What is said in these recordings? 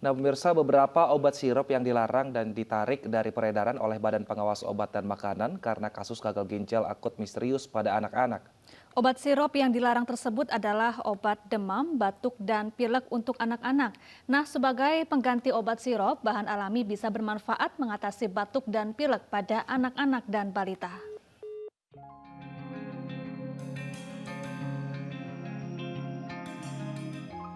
Nah, pemirsa, beberapa obat sirup yang dilarang dan ditarik dari peredaran oleh Badan Pengawas Obat dan Makanan karena kasus gagal ginjal akut misterius pada anak-anak. Obat sirup yang dilarang tersebut adalah obat demam, batuk, dan pilek untuk anak-anak. Nah, sebagai pengganti obat sirup, bahan alami bisa bermanfaat mengatasi batuk dan pilek pada anak-anak dan balita.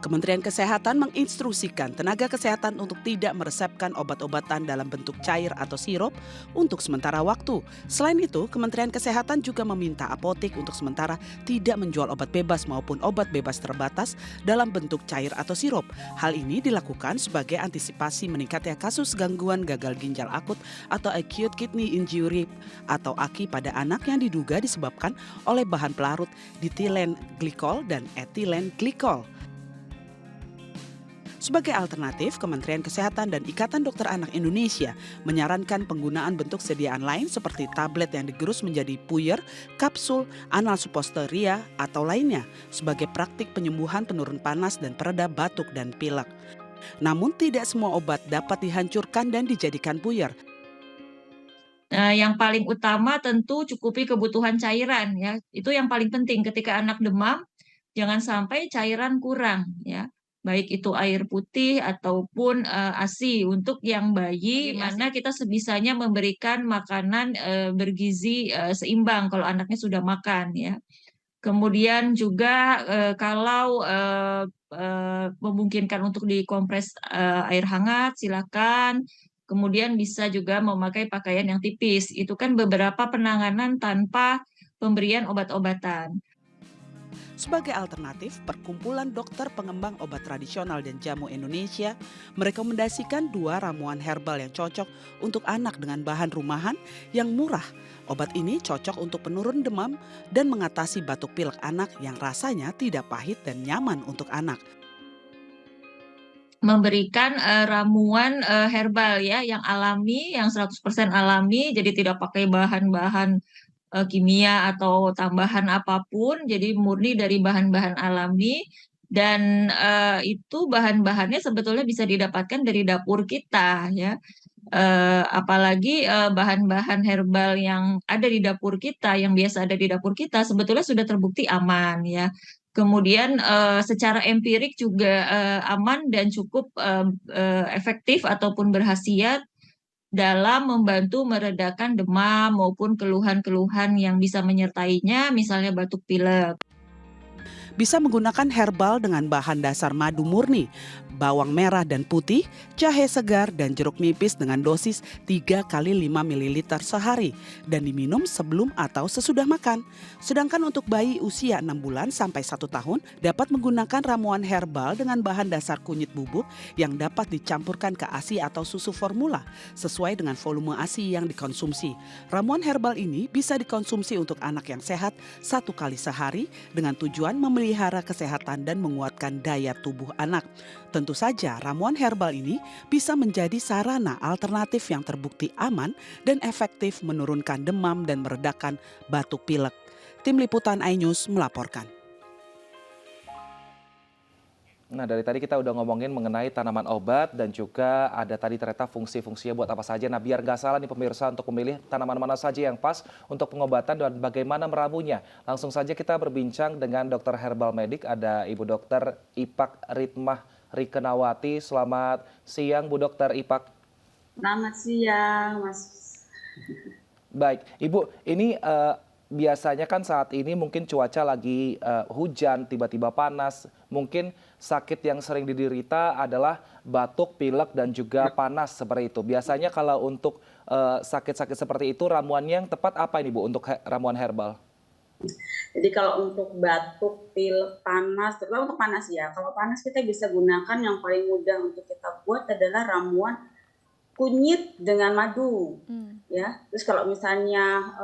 Kementerian Kesehatan menginstruksikan tenaga kesehatan untuk tidak meresepkan obat-obatan dalam bentuk cair atau sirup untuk sementara waktu. Selain itu, Kementerian Kesehatan juga meminta apotek untuk sementara tidak menjual obat bebas maupun obat bebas terbatas dalam bentuk cair atau sirup. Hal ini dilakukan sebagai antisipasi meningkatnya kasus gangguan gagal ginjal akut atau acute kidney injury atau AKI pada anak yang diduga disebabkan oleh bahan pelarut dietilen glikol dan etilen glikol. Sebagai alternatif, Kementerian Kesehatan dan Ikatan Dokter Anak Indonesia menyarankan penggunaan bentuk sediaan lain seperti tablet yang digerus menjadi puyer, kapsul, anal suppostoria, atau lainnya sebagai praktik penyembuhan penurun panas dan pereda batuk dan pilek. Namun tidak semua obat dapat dihancurkan dan dijadikan puyer. Yang paling utama tentu cukupi kebutuhan cairan ya, itu yang paling penting ketika anak demam, jangan sampai cairan kurang ya, baik itu air putih ataupun, ASI. Untuk yang bayi, bagaimana kita sebisanya memberikan makanan, bergizi, seimbang kalau anaknya sudah makan ya. Kemudian juga, kalau, memungkinkan untuk dikompres, air hangat silakan, kemudian bisa juga memakai pakaian yang tipis. Itu kan beberapa penanganan tanpa pemberian obat-obatan. Sebagai alternatif, Perkumpulan Dokter Pengembang Obat Tradisional dan Jamu Indonesia merekomendasikan 2 ramuan herbal yang cocok untuk anak dengan bahan rumahan yang murah. Obat ini cocok untuk penurun demam dan mengatasi batuk pilek anak yang rasanya tidak pahit dan nyaman untuk anak. Memberikan, ramuan, herbal ya yang alami, yang 100% alami, jadi tidak pakai bahan-bahan, kimia atau tambahan apapun, jadi murni dari bahan-bahan alami dan, itu bahan-bahannya sebetulnya bisa didapatkan dari dapur kita ya. Apalagi, bahan-bahan herbal yang ada di dapur kita, yang biasa ada di dapur kita sebetulnya sudah terbukti aman ya. Kemudian, secara empirik juga, aman dan cukup, efektif ataupun berkhasiat dalam membantu meredakan demam maupun keluhan-keluhan yang bisa menyertainya, misalnya batuk pilek. Bisa menggunakan herbal dengan bahan dasar madu murni, bawang merah dan putih, jahe segar dan jeruk nipis dengan dosis 3 kali 5 ml sehari dan diminum sebelum atau sesudah makan. Sedangkan untuk bayi usia 6 bulan sampai 1 tahun dapat menggunakan ramuan herbal dengan bahan dasar kunyit bubuk yang dapat dicampurkan ke ASI atau susu formula sesuai dengan volume ASI yang dikonsumsi. Ramuan herbal ini bisa dikonsumsi untuk anak yang sehat 1 kali sehari dengan tujuan memelihara kesehatan dan menguatkan daya tubuh anak. Tentu saja ramuan herbal ini bisa menjadi sarana alternatif yang terbukti aman dan efektif menurunkan demam dan meredakan batuk pilek. Tim Liputan iNews melaporkan. Nah, dari tadi kita udah ngomongin mengenai tanaman obat dan juga ada tadi ternyata fungsi-fungsinya buat apa saja. Nah, biar nggak salah nih pemirsa untuk memilih tanaman mana saja yang pas untuk pengobatan dan bagaimana meramunya. Langsung saja kita berbincang dengan dokter herbal medik, ada Ibu Dokter Ipak Ritmah Rikenawati. Selamat siang Bu Dokter Ipak. Selamat siang, Mas. Baik, Ibu, ini biasanya kan saat ini mungkin cuaca lagi hujan, tiba-tiba panas. Mungkin sakit yang sering diderita adalah batuk, pilek, dan juga panas seperti itu. Biasanya kalau untuk sakit-sakit seperti itu, ramuan yang tepat apa ini Bu untuk ramuan herbal? Jadi kalau untuk batuk, pilek, panas, terutama untuk panas ya. Kalau panas kita bisa gunakan yang paling mudah untuk kita buat adalah ramuan kunyit dengan madu, ya. Terus kalau misalnya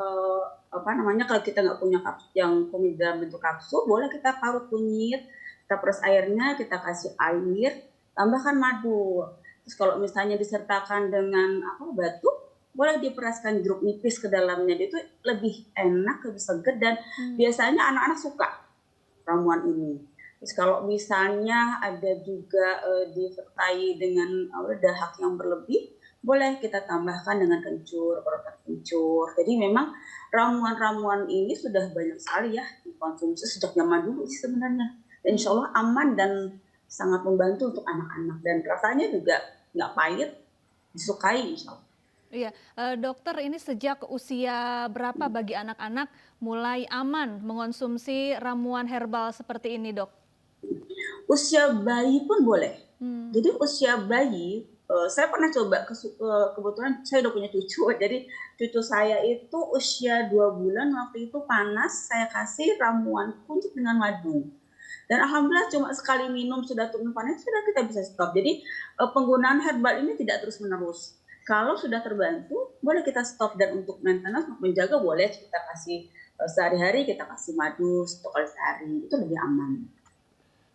kalau kita nggak punya yang kunyit dalam bentuk kapsul, boleh kita parut kunyit, kita peras airnya, kita kasih air, tambahkan madu. Terus kalau misalnya disertakan dengan batuk, boleh diperaskan jeruk nipis ke dalamnya. Itu lebih enak, lebih seger dan biasanya anak-anak suka ramuan ini. Terus kalau misalnya ada juga disertai dengan dahak yang berlebih, boleh kita tambahkan dengan kencur, parutan kencur. Jadi memang ramuan-ramuan ini sudah banyak sekali ya dikonsumsi sejak zaman dulu sih sebenarnya. Dan insya Allah aman dan sangat membantu untuk anak-anak. Dan rasanya juga nggak pahit, disukai insya Allah. Iya, dokter ini sejak usia berapa bagi anak-anak mulai aman mengonsumsi ramuan herbal seperti ini, Dok? Usia bayi pun boleh. Hmm. Jadi usia bayi, saya pernah coba kebetulan saya udah punya cucu, jadi cucu saya itu usia 2 bulan waktu itu panas, saya kasih ramuan kunyit dengan madu. Dan alhamdulillah cuma sekali minum sudah turun panas, sudah kita bisa stop. Jadi penggunaan herbal ini tidak terus-menerus. Kalau sudah terbantu, boleh kita stop, dan untuk maintenance, untuk menjaga boleh kita kasih sehari-hari kita kasih madu 1 kali sehari, itu lebih aman.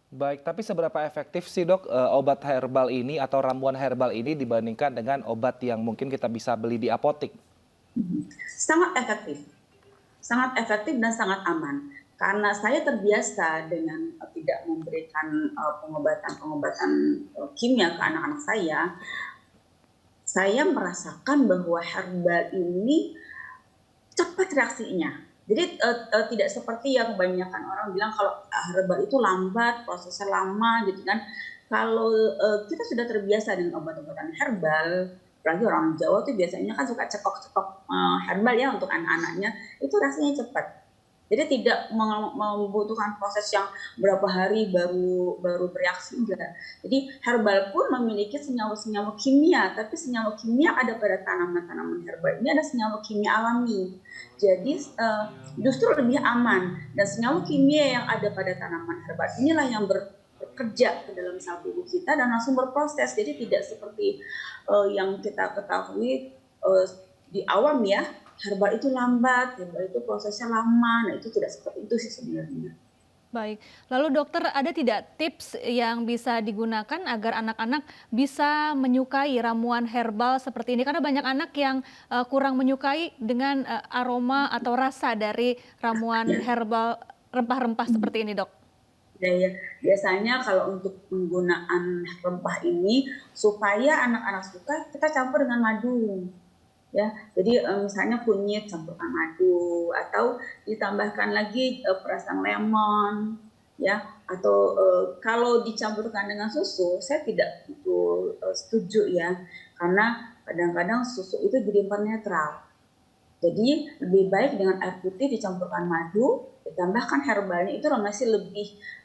Baik, tapi seberapa efektif sih dok obat herbal ini atau ramuan herbal ini dibandingkan dengan obat yang mungkin kita bisa beli di apotik? Sangat efektif dan sangat aman. Karena saya terbiasa dengan tidak memberikan pengobatan-pengobatan kimia ke anak-anak saya merasakan bahwa herbal ini cepat reaksinya. Jadi tidak seperti yang kebanyakan orang bilang kalau herbal itu lambat, prosesnya lama gitu kan. Kalau kita sudah terbiasa dengan obat-obatan herbal, apalagi orang Jawa tuh biasanya kan suka cekok-cekok herbal ya untuk anak-anaknya, itu rasanya cepat. Jadi tidak membutuhkan proses yang berapa hari baru bereaksi, enggak. Jadi herbal pun memiliki senyawa-senyawa kimia, tapi senyawa kimia ada pada tanaman-tanaman herbal ini ada senyawa kimia alami. Jadi justru lebih aman, dan senyawa kimia yang ada pada tanaman herbal inilah yang bekerja ke dalam sel tubuh kita dan langsung berproses. Jadi tidak seperti yang kita ketahui di awam ya, herbal itu lambat, herbal itu prosesnya lama. Nah itu tidak seperti itu sih sebenarnya. Baik, lalu dokter ada tidak tips yang bisa digunakan agar anak-anak bisa menyukai ramuan herbal seperti ini? Karena banyak anak yang kurang menyukai dengan aroma atau rasa dari ramuan herbal rempah-rempah seperti ini, dok. Ya, biasanya kalau untuk penggunaan rempah ini supaya anak-anak suka, kita campur dengan madu. Ya, jadi misalnya kunyit campurkan madu, atau ditambahkan lagi perasan lemon, ya, atau kalau dicampurkan dengan susu, saya tidak itu setuju ya, karena kadang-kadang susu itu jadi netral. Jadi lebih baik dengan air putih dicampurkan madu, ditambahkan herbalnya, itu masih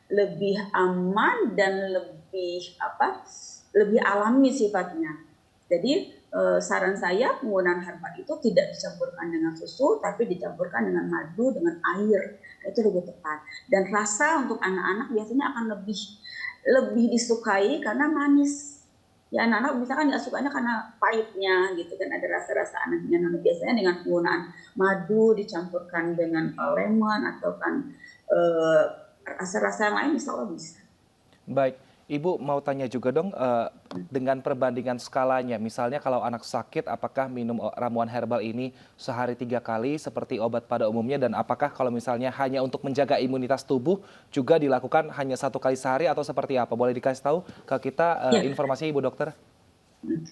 lebih aman dan lebih alami sifatnya. Jadi saran saya penggunaan herbal itu tidak dicampurkan dengan susu, tapi dicampurkan dengan madu, dengan air, itu lebih tepat. Dan rasa untuk anak-anak biasanya akan lebih disukai karena manis. Ya anak-anak misalkan nggak sukanya karena pahitnya gitu kan, ada rasa-rasa anehnya. Nah, biasanya dengan penggunaan madu dicampurkan dengan lemon atau kan rasa-rasa yang lain insya Allah bisa. Baik, Ibu mau tanya juga dong dengan perbandingan skalanya, misalnya kalau anak sakit apakah minum ramuan herbal ini sehari 3 kali seperti obat pada umumnya, dan apakah kalau misalnya hanya untuk menjaga imunitas tubuh juga dilakukan hanya 1 kali sehari atau seperti apa? Boleh dikasih tahu ke kita informasinya Ibu dokter?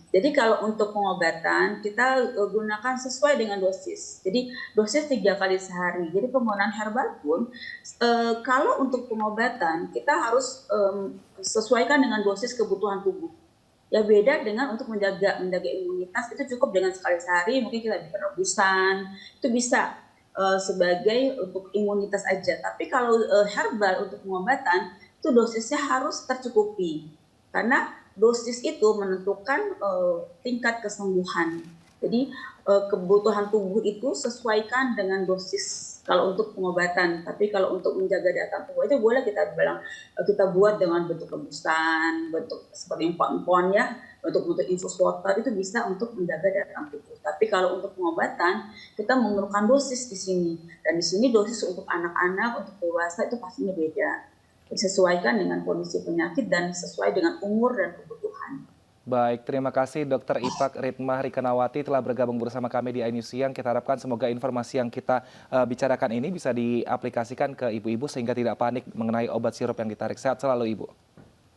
Jadi kalau untuk pengobatan kita gunakan sesuai dengan dosis. Jadi dosis 3 kali sehari. Jadi penggunaan herbal pun kalau untuk pengobatan kita harus sesuaikan dengan dosis kebutuhan tubuh. Ya beda dengan untuk menjaga imunitas, itu cukup dengan sekali sehari, mungkin kita bisa rebusan, itu bisa sebagai untuk imunitas aja. Tapi kalau herbal untuk pengobatan itu dosisnya harus tercukupi. Karena dosis itu menentukan tingkat kesembuhan. Jadi kebutuhan tubuh itu sesuaikan dengan dosis kalau untuk pengobatan. Tapi kalau untuk menjaga daya tahan tubuh itu boleh kita buat dengan bentuk rebusan, bentuk seperti empon-empon ya, bentuk infus water, itu bisa untuk menjaga daya tahan tubuh. Tapi kalau untuk pengobatan kita memerlukan dosis di sini. Dan di sini dosis untuk anak-anak, untuk dewasa itu pastinya beda. Disesuaikan dengan kondisi penyakit dan sesuai dengan umur dan kebutuhan. Baik, terima kasih Dr. Ipak Ritmah Rikanawati telah bergabung bersama kami di iNews Siang. Kita harapkan semoga informasi yang kita bicarakan ini bisa diaplikasikan ke ibu-ibu sehingga tidak panik mengenai obat sirup yang ditarik. Sehat selalu Ibu.